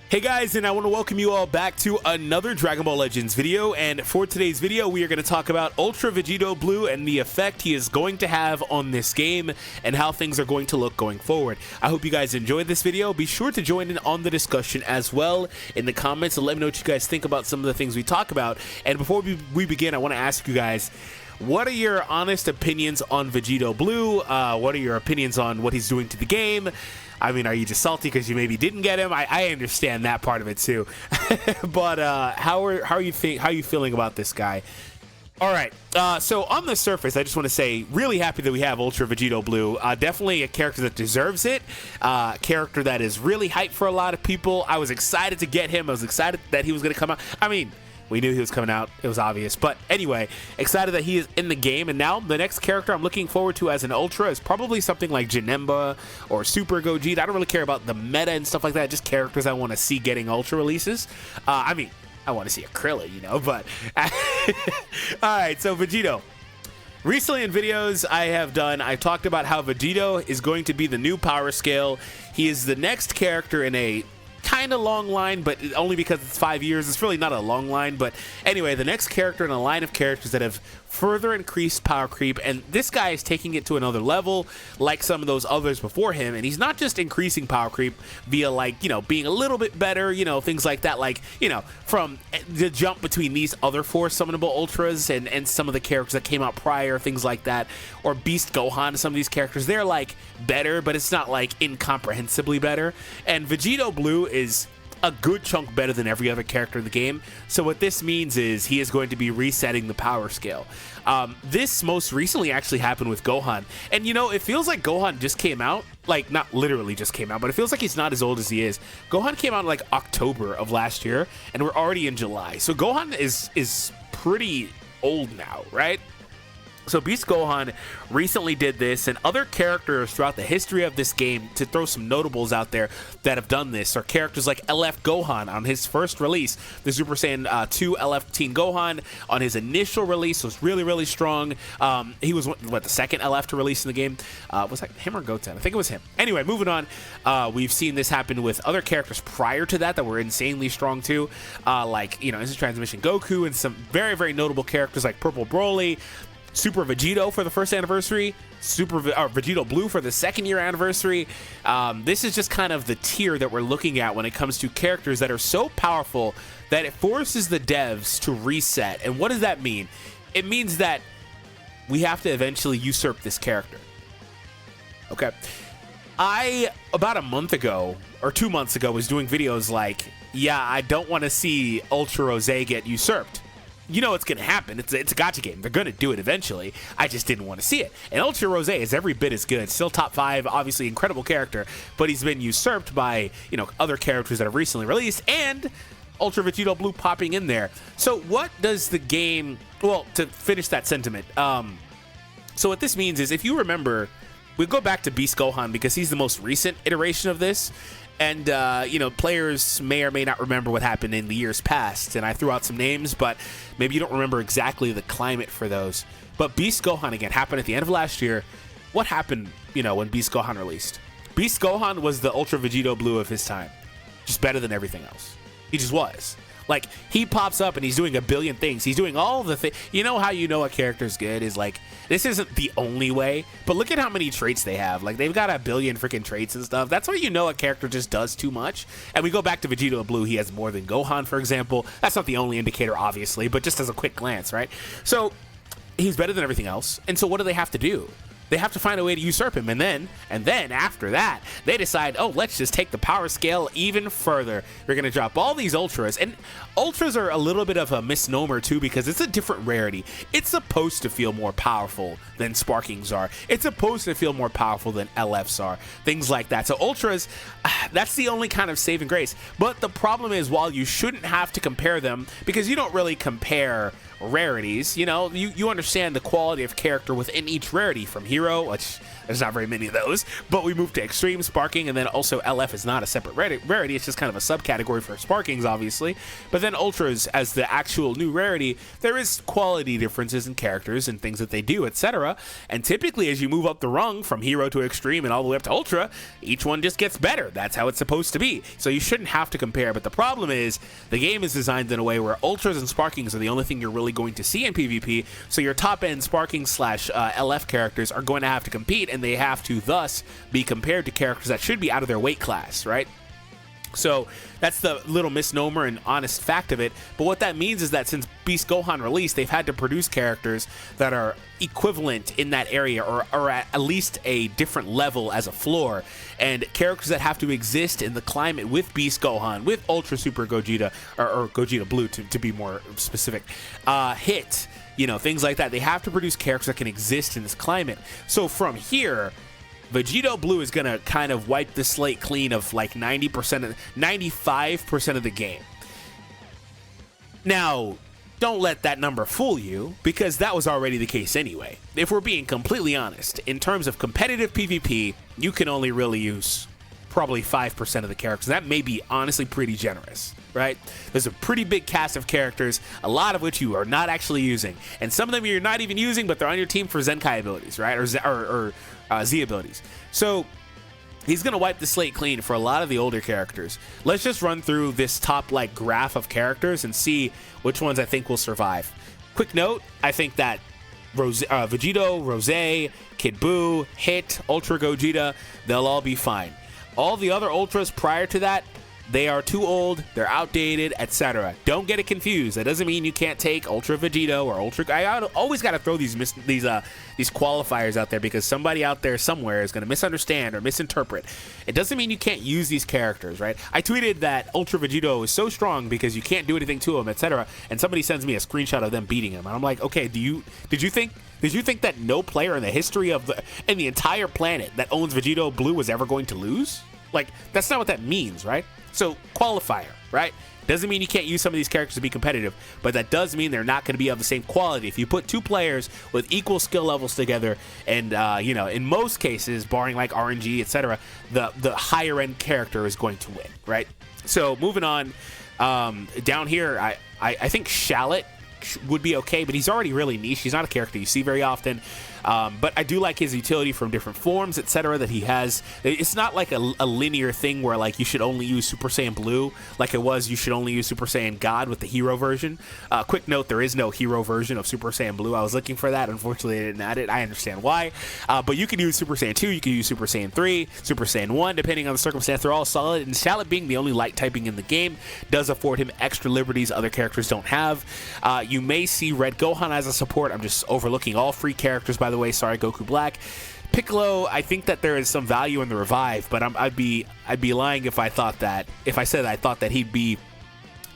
Hey guys, and I want to welcome you all back to another Dragon Ball Legends video, and for today's video we are going to talk about Ultra Vegito Blue and the effect he is going to have on this game and how things are going to look going forward. I hope you guys enjoyed this video. Be sure to join in on the discussion as well in the comments and let me know what you guys think about some of the things we talk about. And before we begin, I want to ask you guys, what are your honest opinions on Vegito Blue? What are your opinions on what he's doing to the game? I mean, are you just salty because you maybe didn't get him? I understand that part of it too. But how are you feeling about this guy? All right, so on the surface, I just want to say, really happy that we have Ultra Vegito Blue. Definitely a character that deserves it. Character that is really hyped for a lot of people. I was excited to get him. I was excited that he was going to come out. I mean, we knew he was coming out. It was obvious. But anyway, excited that he is in the game. And now the next character I'm looking forward to as an Ultra is probably something like Janemba or Super Gogeta. I don't really care about the meta and stuff like that. Just characters I want to see getting Ultra releases. I mean, I want to see a Krillin, you know, but... Alright, so Vegito. Recently in videos I've talked about how Vegito is going to be the new power scale. He is the next character in a kind of long line, but only because it's 5 years. It's really not a long line, but anyway, the next character in a line of characters that have further increased power creep, and this guy is taking it to another level like some of those others before him. And he's not just increasing power creep via, like, you know, being a little bit better, you know, things like that, like, you know, from the jump between these other four summonable ultras and some of the characters that came out prior, things like that, or Beast Gohan. Some of these characters, they're like better, but it's not like incomprehensibly better. And Vegito Blue is a good chunk better than every other character in the game. So what this means is he is going to be resetting the power scale. This most recently actually happened with Gohan, and you know, it feels like Gohan just came out, like not literally just came out, but it feels like he's not as old as he is. Gohan came out in like October of last year, and we're already in July, so Gohan is pretty old now, right? So Beast Gohan recently did this, and other characters throughout the history of this game, to throw some notables out there that have done this, are characters like LF Gohan on his first release. The Super Saiyan 2 LF Teen Gohan on his initial release was really, really strong. He was, what, the second LF to release in the game? Was that him or Goten? I think it was him. Anyway, moving on. We've seen this happen with other characters prior to that were insanely strong too. Like, you know, Instant Transmission Goku, and some very, very notable characters like Purple Broly, Super Vegito for the first anniversary, Vegito Blue for the second year anniversary. This is just kind of the tier that we're looking at when it comes to characters that are so powerful that it forces the devs to reset. And what does that mean? It means that we have to eventually usurp this character. Okay. About a month ago, or 2 months ago, was doing videos like, yeah, I don't want to see Ultra Rose get usurped. You know it's going to happen. It's a gacha game. They're going to do it eventually. I just didn't want to see it. And Ultra Rose is every bit as good. Still top 5, obviously incredible character, but he's been usurped by, you know, other characters that have recently released, and Ultra Vegito Blue popping in there. So what does the game... Well, to finish that sentiment, so what this means is, if you remember, we go back to Beast Gohan because he's the most recent iteration of this. And, you know, players may or may not remember what happened in the years past. And I threw out some names, but maybe you don't remember exactly the climate for those. But Beast Gohan, again, happened at the end of last year. What happened, you know, when Beast Gohan released? Beast Gohan was the Ultra Vegito Blue of his time. Just better than everything else. He just was. Like, he pops up and he's doing a billion things. He's doing all the things. You know how you know a character's good is, like, this isn't the only way, but look at how many traits they have. Like, they've got a billion freaking traits and stuff. That's why you know a character just does too much. And we go back to Vegito Blue. He has more than Gohan, for example. That's not the only indicator, obviously, but just as a quick glance, right? So he's better than everything else. And so what do they have to do? They have to find a way to usurp him, and then after that, they decide, oh, let's just take the power scale even further. We're going to drop all these ultras, and ultras are a little bit of a misnomer too, because it's a different rarity. It's supposed to feel more powerful than Sparkings are. It's supposed to feel more powerful than LFs are, things like that. So ultras, that's the only kind of saving grace. But the problem is, while you shouldn't have to compare them, because you don't really compare rarities, you know, you understand the quality of character within each rarity, from Hero, which There's not very many of those, but we moved to Extreme, Sparking, and then also LF is not a separate rarity. It's just kind of a subcategory for Sparkings, obviously. But then Ultras, as the actual new rarity, there is quality differences in characters and things that they do, etc. And typically, as you move up the rung from Hero to Extreme and all the way up to Ultra, each one just gets better. That's how it's supposed to be. So you shouldn't have to compare. But the problem is, the game is designed in a way where Ultras and Sparkings are the only thing you're really going to see in PvP. So your top-end Sparking / LF characters are going to have to compete, and they have to thus be compared to characters that should be out of their weight class, right? So that's the little misnomer and honest fact of it. But what that means is that since Beast Gohan released, they've had to produce characters that are equivalent in that area, or at least a different level as a floor, and characters that have to exist in the climate with Beast Gohan, with Ultra Super Gogeta, or Gogeta Blue to be more specific, Hit, you know, things like that. They have to produce characters that can exist in this climate. So from here, Vegito Blue is going to kind of wipe the slate clean of like 95% of the game. Now, don't let that number fool you, because that was already the case anyway. If we're being completely honest, in terms of competitive PvP, you can only really use probably 5% of the characters. That may be honestly pretty generous, right? There's a pretty big cast of characters, a lot of which you are not actually using. And some of them you're not even using, but they're on your team for Zenkai abilities, right? Or Z abilities. So he's going to wipe the slate clean for a lot of the older characters. Let's just run through this top like graph of characters and see which ones I think will survive. Quick note, I think that Vegito, Rose, Kid Buu, Hit, Ultra Gogeta, they'll all be fine. All the other Ultras prior to that, they are too old, they're outdated, etc. Don't get it confused. That doesn't mean you can't take Ultra Vegito or Ultra... I always got to throw these qualifiers out there, because somebody out there somewhere is going to misunderstand or misinterpret. It doesn't mean you can't use these characters, right? I tweeted that Ultra Vegito is so strong because you can't do anything to him, etc. And somebody sends me a screenshot of them beating him, and I'm like, okay, did you think that no player in the history of the entire planet that owns Vegito Blue was ever going to lose? Like, that's not what that means, right? So, qualifier, right? Doesn't mean you can't use some of these characters to be competitive, but that does mean they're not going to be of the same quality. If you put two players with equal skill levels together, and you know, in most cases, barring like RNG, etc., the higher end character is going to win, right? So, moving on, down here, I think Shallot would be okay, but he's already really niche. He's not a character you see very often. But I do like his utility from different forms, etc. that he has. It's not like a linear thing where like you should only use Super Saiyan Blue like it was you should only use Super Saiyan God with the hero version. Quick note, there is no hero version of Super Saiyan Blue. I was looking for that. Unfortunately, they didn't add it. I understand why. But you can use Super Saiyan 2, you can use Super Saiyan 3, Super Saiyan 1, depending on the circumstance. They're all solid, and Shallot being the only light typing in the game does afford him extra liberties other characters don't have. You may see Red Gohan as a support. I'm just overlooking all free characters, by the way. Sorry, Goku Black. Piccolo, I think that there is some value in the revive, but I'd be lying if I said I thought that he'd be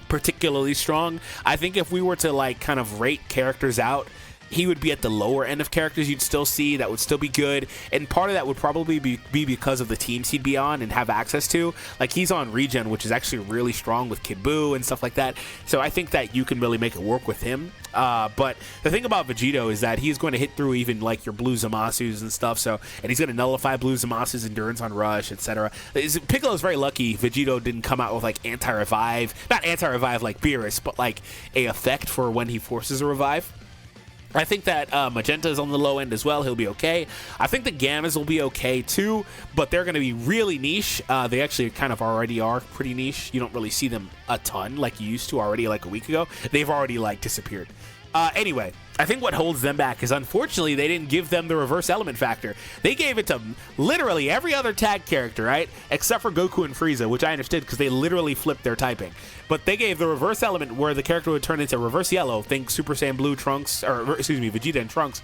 particularly strong. I think if we were to like kind of rate characters out, he would be at the lower end of characters you'd still see that would still be good, and part of that would probably be because of the teams he'd be on and have access to. Like, he's on Regen, which is actually really strong with Kid Buu and stuff like that, so I think that you can really make it work with him. But the thing about Vegito is that he's going to hit through even like your Blue Zamasus and stuff, so, and he's going to nullify Blue Zamasus endurance on Rush, etc. Piccolo's very lucky Vegito didn't come out with like anti-revive, not anti-revive like Beerus, but like a effect for when he forces a revive. I think that Magenta is on the low end as well. He'll be okay. I think the Gammas will be okay too, but they're going to be really niche. They actually kind of already are pretty niche. You don't really see them a ton like you used to already like a week ago. They've already like disappeared. Anyway, I think what holds them back is, unfortunately, they didn't give them the reverse element factor. They gave it to literally every other tag character, right? Except for Goku and Frieza, which I understood because they literally flipped their typing. But they gave the reverse element where the character would turn into reverse yellow. Think Super Saiyan Blue, Trunks, or excuse me, Vegeta and Trunks.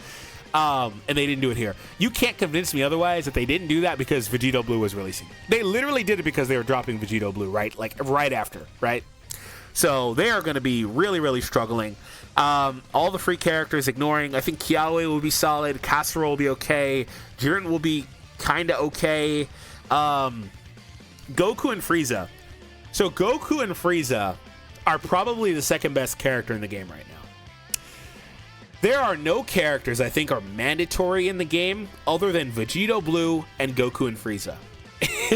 And they didn't do it here. You can't convince me otherwise that they didn't do that because Vegito Blue was releasing. They literally did it because they were dropping Vegito Blue, right? Like, right after, right? So they are going to be really, really struggling. All the free characters ignoring. I think Kiawe will be solid. Casserole will be okay. Jiren will be kind of okay. Goku and Frieza. So Goku and Frieza are probably the second best character in the game right now. There are no characters I think are mandatory in the game other than Vegito Blue and Goku and Frieza.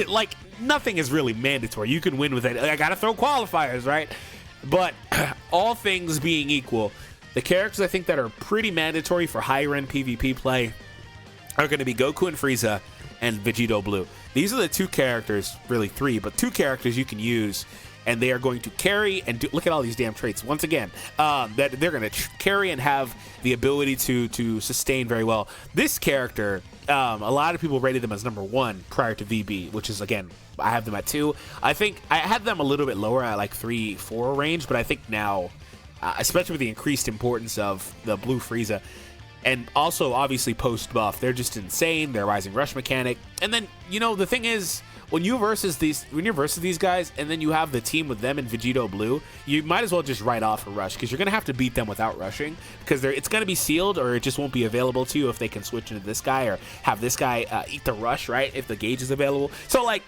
Like, nothing is really mandatory. You can win with it. I gotta throw qualifiers, right? But all things being equal, the characters I think that are pretty mandatory for higher end PvP play are going to be Goku and Frieza and Vegito Blue. These are the two characters, really three, but two characters you can use, and they are going to carry and do, look at all these damn traits once again, that they're going to carry and have the ability to sustain very well. This character, a lot of people rated them as number 1 prior to VB, which is, again, I have them at 2. I think I had them a little bit lower at like 3-4 range, but I think now, especially with the increased importance of the Blue Frieza, and also obviously post buff, they're just insane. Their rising rush mechanic, and then, you know, the thing is, when you're versus these guys, and then you have the team with them and Vegito Blue, you might as well just write off a rush, because you're gonna have to beat them without rushing, because it's gonna be sealed, or it just won't be available to you if they can switch into this guy or have this guy eat the rush, right? If the gauge is available. So like,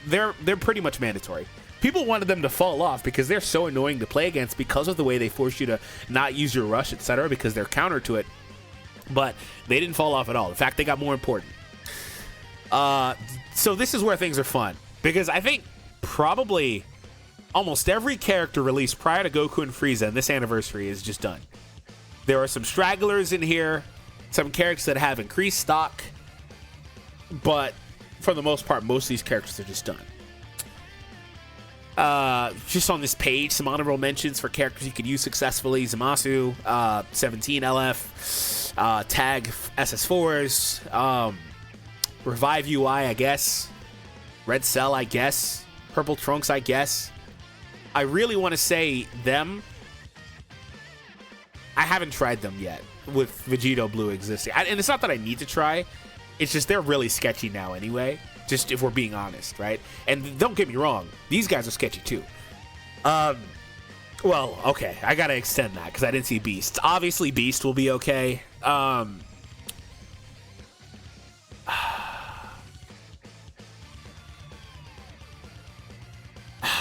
they're pretty much mandatory. People wanted them to fall off because they're so annoying to play against because of the way they force you to not use your rush, etc., because they're counter to it. But they didn't fall off at all. In fact, they got more important. So this is where things are fun, because I think probably almost every character released prior to Goku and Frieza in this anniversary is just done. There are some stragglers in here, some characters that have increased stock, but for the most part, most of these characters are just done. Just on this page, some honorable mentions for characters you could use successfully: Zamasu, 17 LF, Tag SS4s, Revive UI, I guess, Red Cell, I guess, Purple Trunks, I guess. I really want to say them. I haven't tried them yet with Vegito Blue existing, and it's not that I need to try. It's just they're really sketchy now anyway, just if we're being honest, right? And don't get me wrong, these guys are sketchy too. Well, okay, I gotta extend that because I didn't see Beast. Obviously, Beast will be okay.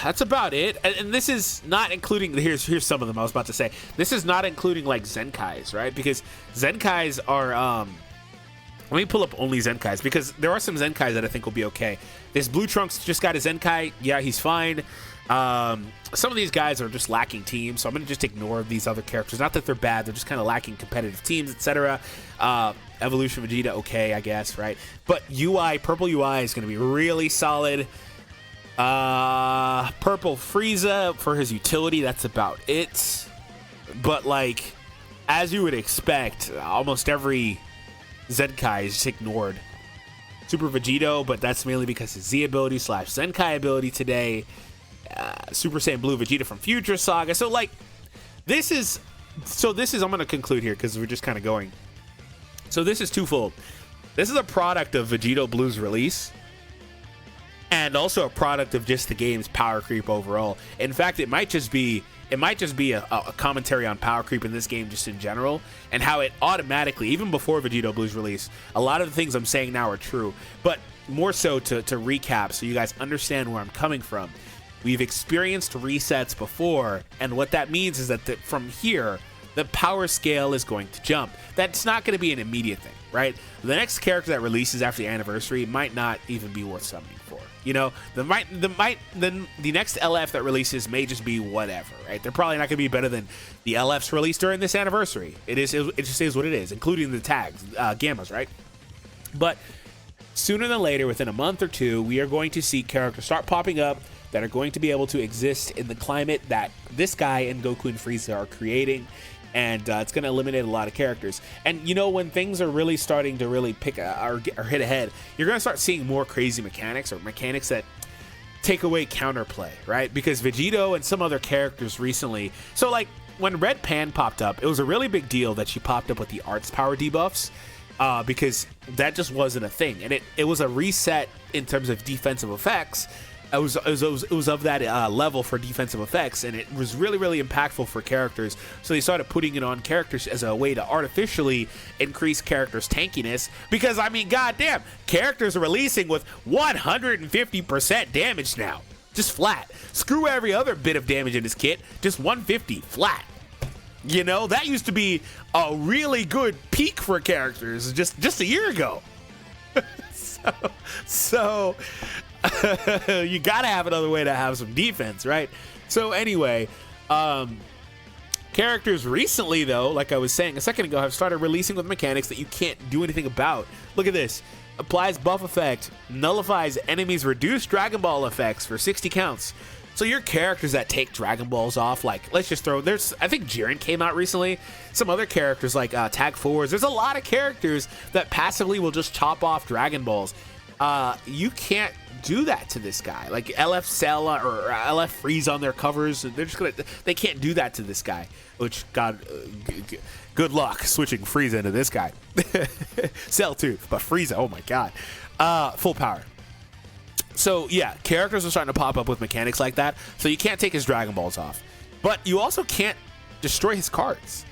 That's about it, and this is not including, here's some of them I was about to say. This is not including like Zenkais, right? Because Zenkais are let me pull up only Zenkais, because there are some Zenkais that I think will be okay. This Blue Trunks just got a Zenkai. Yeah, he's fine. Some of these guys are just lacking teams, so I'm going to just ignore these other characters. Not that they're bad, they're just kind of lacking competitive teams, etc. Evolution Vegeta, okay, I guess, right? But UI, Purple UI is going to be really solid. Purple Frieza for his utility, that's about it. But like, as you would expect, almost every Zenkai is just ignored. Super Vegito, but that's mainly because his Z ability / Zenkai ability today. Super Saiyan Blue Vegeta from Future Saga. So like, this is I'm going to conclude here because we're just kind of going. So this is twofold. This is a product of Vegito Blue's release, and also a product of just the game's power creep overall. In fact, it might just be a commentary on power creep in this game just in general, and how it automatically, even before Vegito Blue's release, a lot of the things I'm saying now are true. But more so to recap, so you guys understand where I'm coming from. We've experienced resets before, and what that means is that from here, the power scale is going to jump. That's not going to be an immediate thing, right? The next character that releases after the anniversary might not even be worth summoning for. You know, the next LF that releases may just be whatever, right? They're probably not going to be better than the LFs released during this anniversary. It just is what it is, including the tags, gammas, right? But sooner than later, within a month or two, we are going to see characters start popping up that are going to be able to exist in the climate that this guy and Goku and Frieza are creating. And it's going to eliminate a lot of characters. And, you know, when things are really starting to really pick or hit ahead, you're going to start seeing more crazy mechanics, or mechanics that take away counterplay, right? Because Vegito and some other characters recently... So, like, when Red Pan popped up, it was a really big deal that she popped up with the arts power debuffs, because that just wasn't a thing. And it was a reset in terms of defensive effects. It was of that level for defensive effects, and it was really, really impactful for characters. So they started putting it on characters as a way to artificially increase characters' tankiness. Because, I mean, goddamn, characters are releasing with 150% damage now. Just flat. Screw every other bit of damage in this kit. Just 150, flat. You know, that used to be a really good peak for characters just a year ago. so you gotta have another way to have some defense, right? So anyway, characters recently, though, like I was saying a second ago, have started releasing with mechanics that you can't do anything about. Look at this. Applies buff effect, nullifies enemies' reduced Dragon Ball effects for 60 counts. So your characters that take Dragon Balls off, like, let's just throw, I think Jiren came out recently. Some other characters like Tag Forwards. There's a lot of characters that passively will just chop off Dragon Balls. You can't do that to this guy. Like LF Cell or LF Freeze on their covers, they can't do that to this guy. Which, God, good luck switching Frieza into this guy. Cell too, but Frieza, oh my God. Full power. So yeah, characters are starting to pop up with mechanics like that, so you can't take his Dragon Balls off. But you also can't destroy his cards.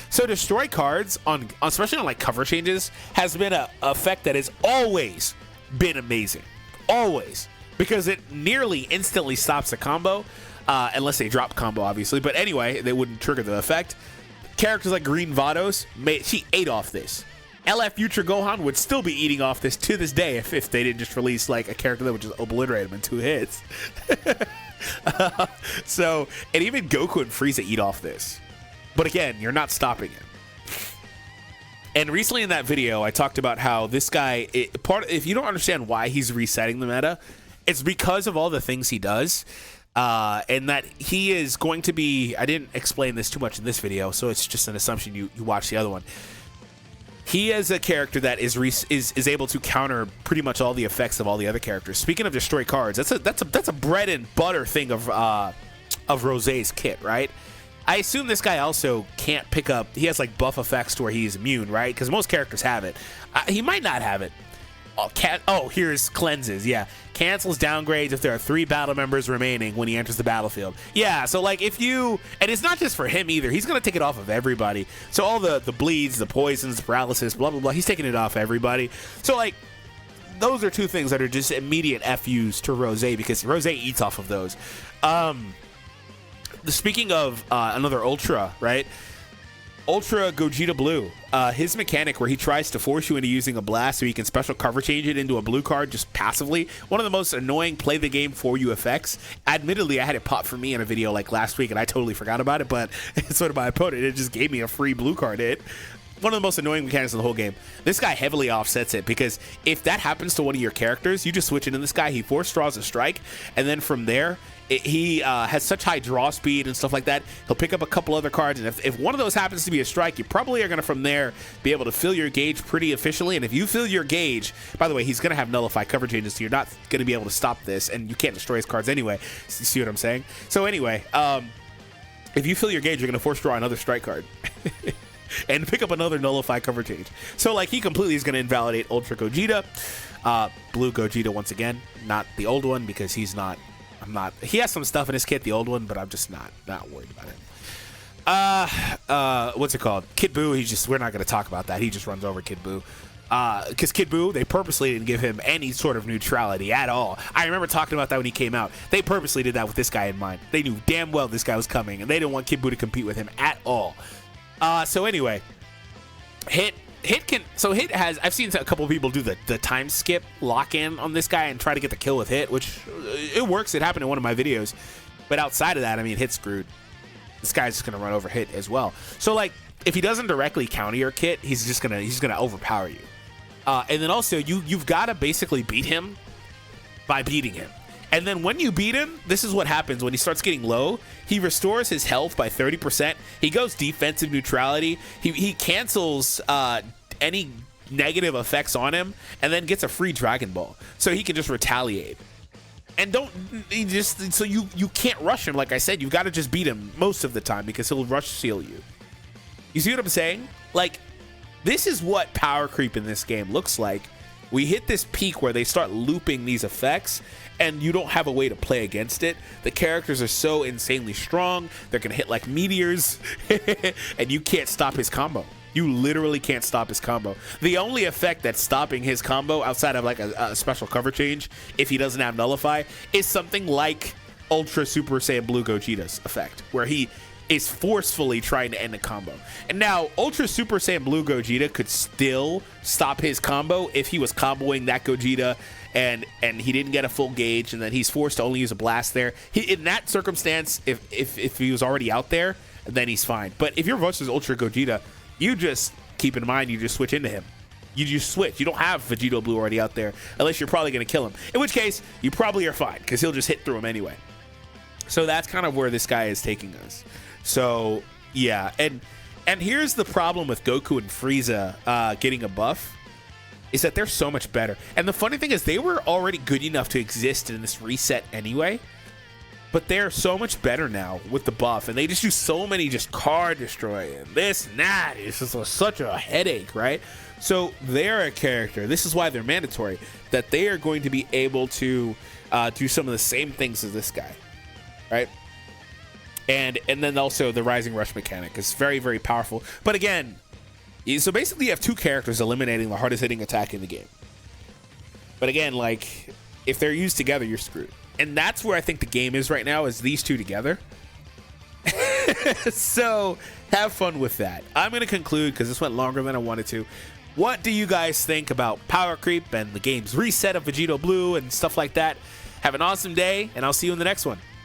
So destroy cards, especially on like cover changes, has been a effect that has always been amazing. Always. Because it nearly instantly stops a combo, unless they drop combo, obviously. But anyway, they wouldn't trigger the effect. Characters like Green Vados, she ate off this. LF Future Gohan would still be eating off this to this day if they didn't just release like a character that would just obliterate him in 2 hits. And even Goku and Frieza eat off this. But again, you're not stopping him. And recently in that video, I talked about how this guy, if you don't understand why he's resetting the meta, it's because of all the things he does. And that he is going to be, I didn't explain this too much in this video, so it's just an assumption you watch the other one. He is a character that is able to counter pretty much all the effects of all the other characters. Speaking of destroy cards, that's a bread and butter thing of Rosé's kit, right? I assume this guy also can't pick up. He has like buff effects to where he's immune, right? Because most characters have it. He might not have it. Here's cleanses. Yeah, cancels downgrades if there are 3 battle members remaining when he enters the battlefield. Yeah, so like and it's not just for him either. He's gonna take it off of everybody. So all the bleeds, the poisons, the paralysis, blah blah blah. He's taking it off everybody. So like those are 2 things that are just immediate FUs to Rosé because Rosé eats off of those. Speaking of another Ultra, right? Ultra Gogeta Blue, his mechanic where he tries to force you into using a blast so he can special cover change it into a blue card just passively. One of the most annoying play the game for you effects. Admittedly, I had it pop for me in a video like last week and I totally forgot about it, but so did my opponent. It just gave me a free blue card hit. One of the most annoying mechanics in the whole game. This guy heavily offsets it because if that happens to one of your characters, you just switch into this guy, he force draws a strike, and then from there, he has such high draw speed and stuff like that, he'll pick up a couple other cards, and if one of those happens to be a strike, you probably are going to from there be able to fill your gauge pretty efficiently. And if you fill your gauge, by the way, he's going to have nullify cover changes, so you're not going to be able to stop this, and you can't destroy his cards anyway. See what I'm saying? So anyway, if you fill your gauge, you're going to force draw another strike card. And pick up another nullify cover change. So like he completely is going to invalidate Ultra Gogeta. Blue Gogeta once again, not the old one because he has some stuff in his kit, the old one, but I'm just not worried about him. What's it called? Kid Buu, we're not going to talk about that. He just runs over Kid Buu. Because Kid Buu, they purposely didn't give him any sort of neutrality at all. I remember talking about that when he came out. They purposely did that with this guy in mind. They knew damn well this guy was coming, and they didn't want Kid Buu to compete with him at all. So anyway, Hit has, I've seen a couple of people do the time skip lock in on this guy and try to get the kill with Hit, which it works. It happened in one of my videos. But outside of that, I mean, Hit's screwed. This guy's just gonna run over Hit as well. So like, if he doesn't directly counter your kit, he's gonna overpower you. And then also you've got to basically beat him by beating him. And then when you beat him, this is what happens when he starts getting low. He restores his health by 30%. He goes defensive neutrality. He cancels any negative effects on him and then gets a free Dragon Ball. So he can just retaliate. And you can't rush him. Like I said, you've got to just beat him most of the time because he'll rush seal you. You see what I'm saying? Like, this is what power creep in this game looks like. We hit this peak where they start looping these effects and you don't have a way to play against it. The characters are so insanely strong. They're going to hit like meteors and you can't stop his combo. You literally can't stop his combo. The only effect that's stopping his combo outside of like a special cover change, if he doesn't have nullify, is something like Ultra Super Saiyan Blue Gogeta's effect, where he is forcefully trying to end the combo. And now Ultra Super Saiyan Blue Gogeta could still stop his combo if he was comboing that Gogeta and he didn't get a full gauge, and then he's forced to only use a blast there. In that circumstance, if he was already out there, then he's fine. But if you're versus Ultra Gogeta, you just keep in mind, you just switch into him. You just switch. You don't have Vegito Blue already out there, unless you're probably going to kill him. In which case, you probably are fine, because he'll just hit through him anyway. So that's kind of where this guy is taking us. So, yeah. And here's the problem with Goku and Frieza getting a buff, is that they're so much better. And the funny thing is, they were already good enough to exist in this reset anyway, but they're so much better now with the buff, and they just do so many just card destroy and this and that. It's just such a headache, right? So they're a character. This is why they're mandatory, that they are going to be able to do some of the same things as this guy, right? And then also the Rising Rush mechanic is very, very powerful. But again, so basically you have two characters eliminating the hardest hitting attack in the game. But again, like, if they're used together, you're screwed. And that's where I think the game is right now, is these two together. So have fun with that. I'm going to conclude, because this went longer than I wanted to. What do you guys think about power creep and the game's reset of Vegito Blue and stuff like that? Have an awesome day, and I'll see you in the next one.